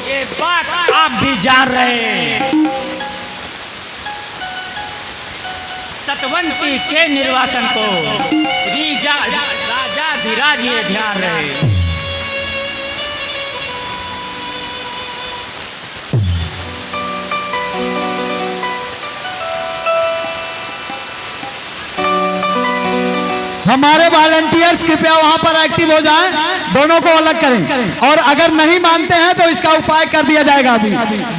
ये बात आप भी जान रहे हैं। सतवंती के निर्वासन को राजा धीराज ये ध्यान रहे। हमारे वॉलंटियर्स कृपया वहां पर एक्टिव हो जाएं, दोनों को अलग करें और अगर नहीं मानते हैं तो इसका उपाय कर दिया जाएगा। अभी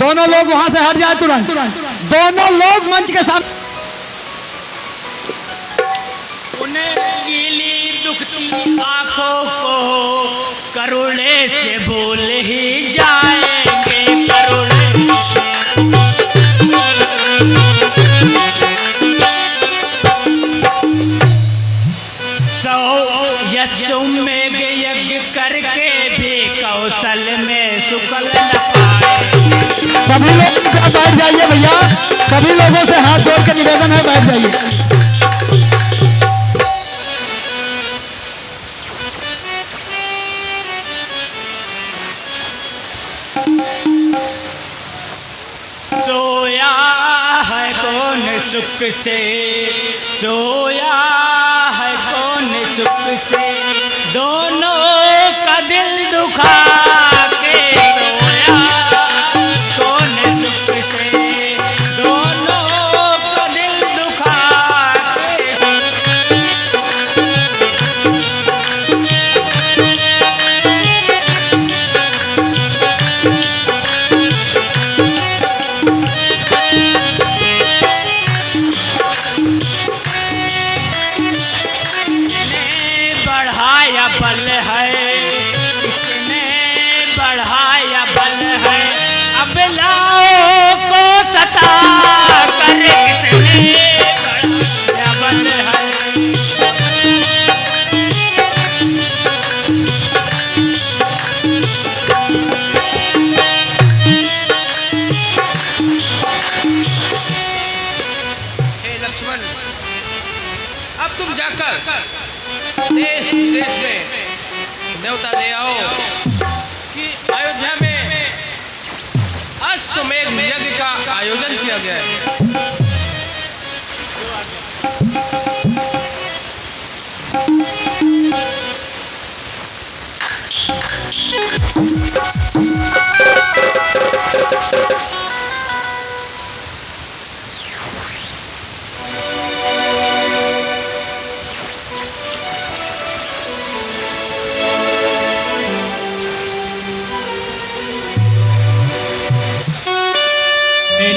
दोनों लोग वहां से हट जाए तुरंत। दोनों लोग मंच के सामने। उन्हें गीली दुखती आंखों को करुणे से बोल ही जाएंगे, करुणे यज्ञ यज्ञ करके भी कौशल में सुकल न पाए। सभी लोग बैठ जाइए भैया, सभी लोगों से हाथ जोड़ के निवेदन है, बैठ जाइए। सोया है कौन सुख से, सोया है कौन सुख से, दोनों का दिल दुखा के सोया कौन सुख से, दोनों का दिल दुखा के। बल है किसने बढ़ाया बल है, अब लाओ को सता कर किसने बढ़ाया बल है। हे लक्ष्मण, अब तुम जाकर देश विदेश में न्योता दे आओ कि अयोध्या में अश्वमेध यज्ञ का आयोजन किया गया है।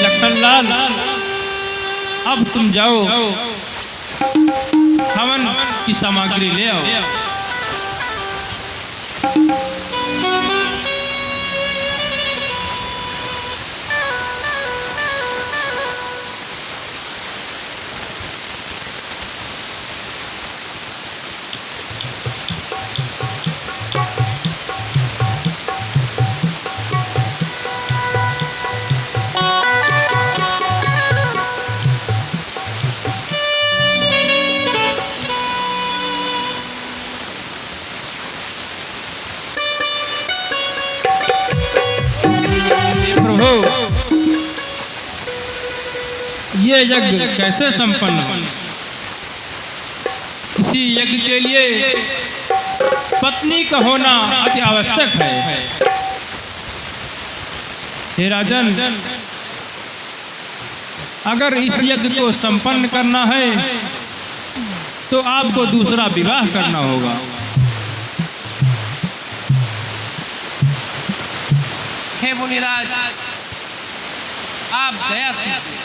लखनलाल, अब तुम जाओ हवन की सामग्री ले आओ। ये यज्ञ कैसे संपन्न हो? इसी यज्ञ के लिए पत्नी का होना अति आवश्यक है। हे राजन, अगर इस यज्ञ को संपन्न करना है तो आपको दूसरा विवाह करना होगा। हे मुनिराज, आप दया कीजिए।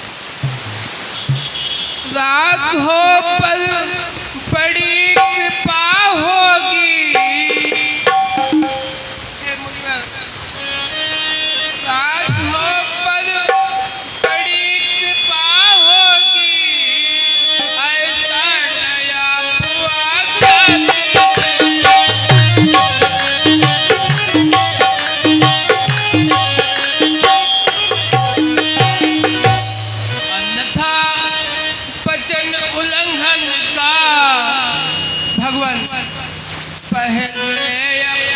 राघव पर बड़ी कृपा होगी। हे मुनिवर, राघव पर बड़ी कृपा होगी। ऐसा नया अन्यथा वचन उल्लंघन का भगवान पहले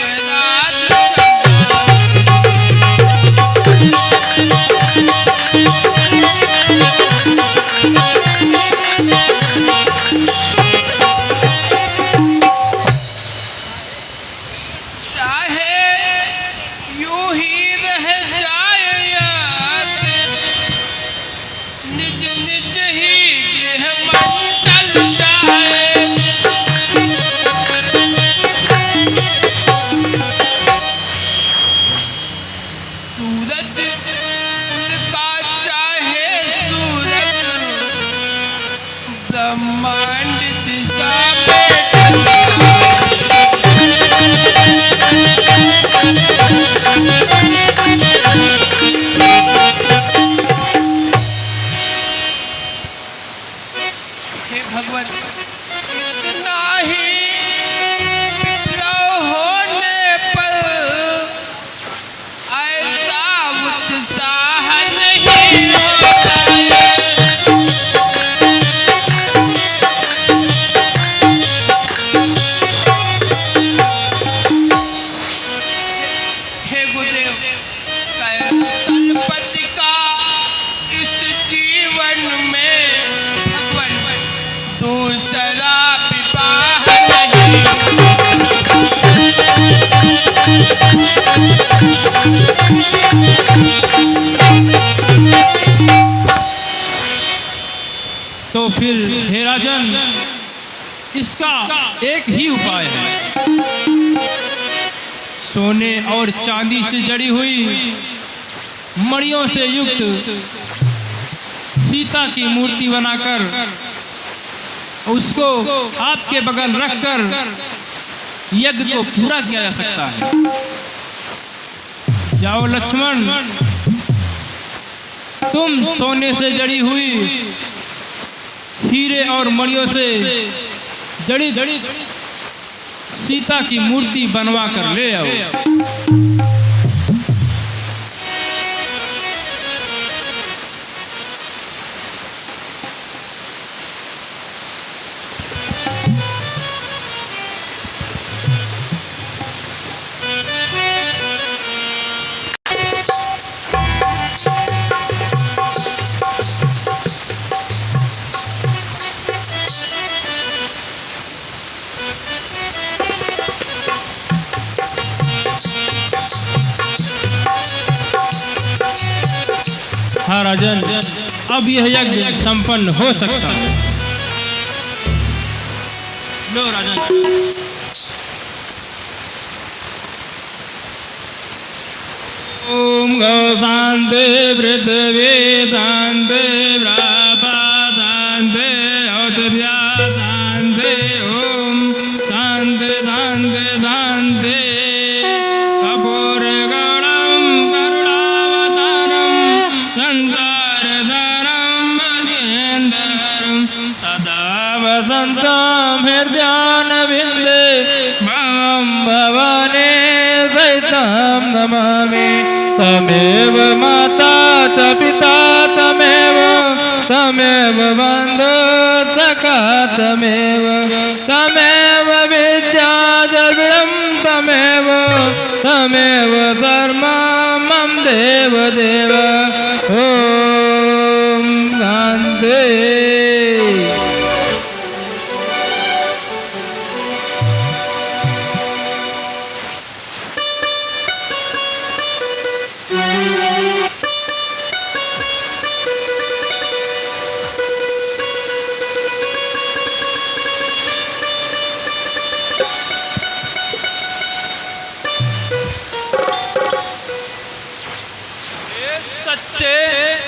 अपराध तो फिर हे राजन, इसका एक ही उपाय है। सोने और चांदी से जड़ी हुई मणियों से युक्त सीता की मूर्ति बनाकर उसको आपके बगल रखकर यज्ञ को पूरा किया जा सकता है। जाओ लक्ष्मण, तुम सोने से जड़ी हुई, हीरे और मणियों से जड़ी सीता की मूर्ति बनवा कर ले आओ। हाँ राजन, अब यह यज्ञ संपन्न हो सकता है। लो राजन। ओम गौ शांति पृथ्वी शांति ब्रह्मा शांति औषध्या शांति। ओम शांति शांति शांति। संतम हृदयान विंदे भवम भवानी सहितम नमामि। तमेव माता च पिता तमेव बंधु सखा तमेव विद्या द्रविणं तमेव धर्मं मम देव देव। ओम शांति।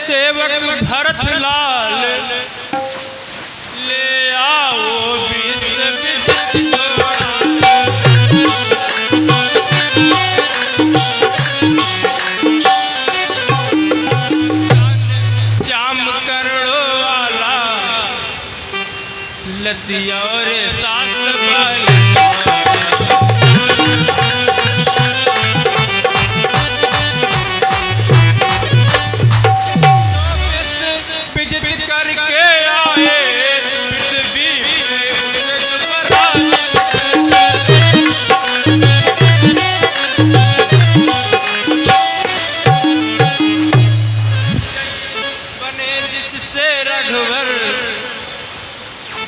सेवक भरत लाल ले आओ श्याम करोड़ो वाला लसिया और सात बाल।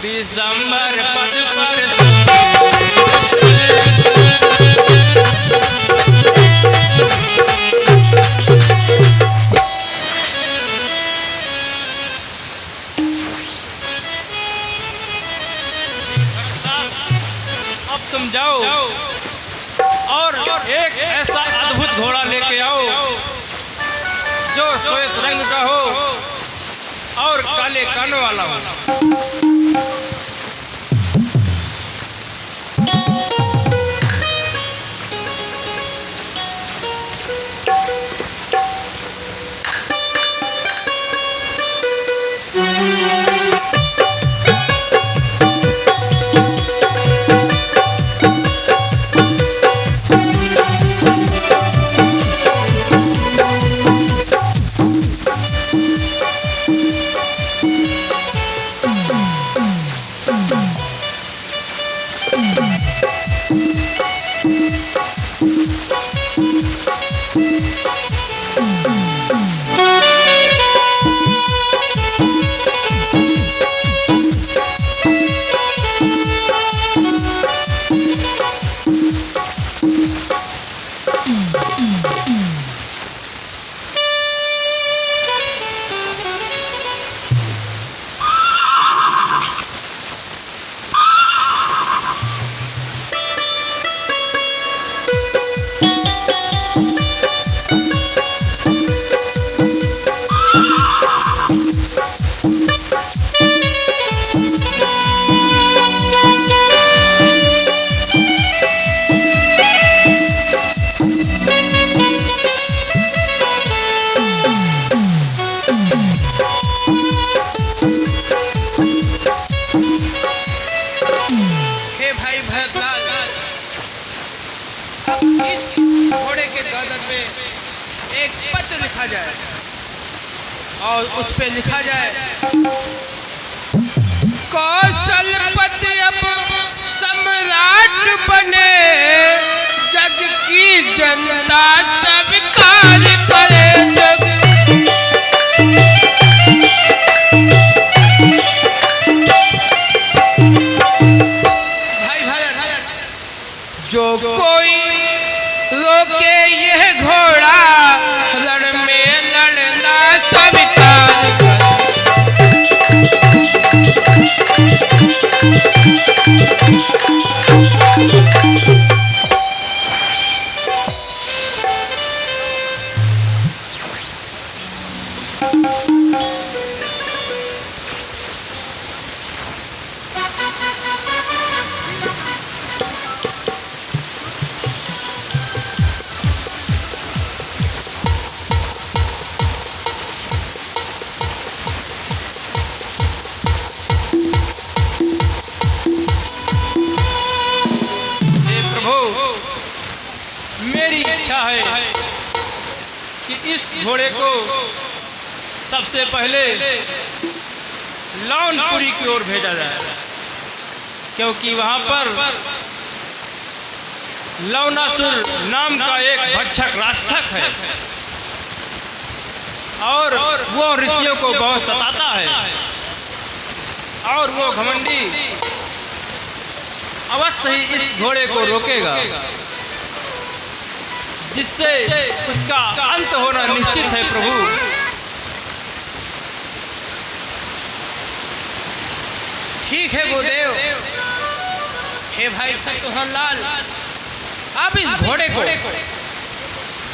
दिसंबर पद पर अब तुम जाओ और एक ऐसा अद्भुत घोड़ा लेके आओ जो श्वेत रंग का हो और काले कानों वाला हो। हे भाई भरतलाल, इस घोड़े के गर्दन में एक पत्र लिखा जाए और उस पे लिखा जाए, कौशलपति अब सम्राट बने, जग की जनता स्वीकार करे। भाई भरत, जो कोई रोके यह घोड़ा, रण में लड़ना स्वीकार करे। मेरी इच्छा है कि इस घोड़े को सबसे पहले लौनपुरी की ओर भेजा जाए, क्योंकि वहां पर लवनासुर नाम का एक भक्षक राक्षस है और वो ऋषियों को बहुत सताता है और वो घमंडी अवश्य ही इस घोड़े को रोकेगा, जिससे उसका अंत होना निश्चित है। प्रभु, ठीक है गुरुदेव। हे भाई शत्रुघ्न लाल, आप इस घोड़े को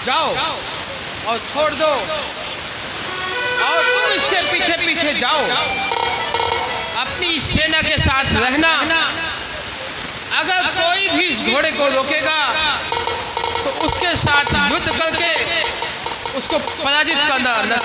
जाओ और छोड़ दो और तुम इसके पीछे पीछे जाओ, अपनी सेना के साथ रहना। अगर कोई भी इस घोड़े को रोकेगा तो उसके साथ युद्ध करके उसको पराजित करना।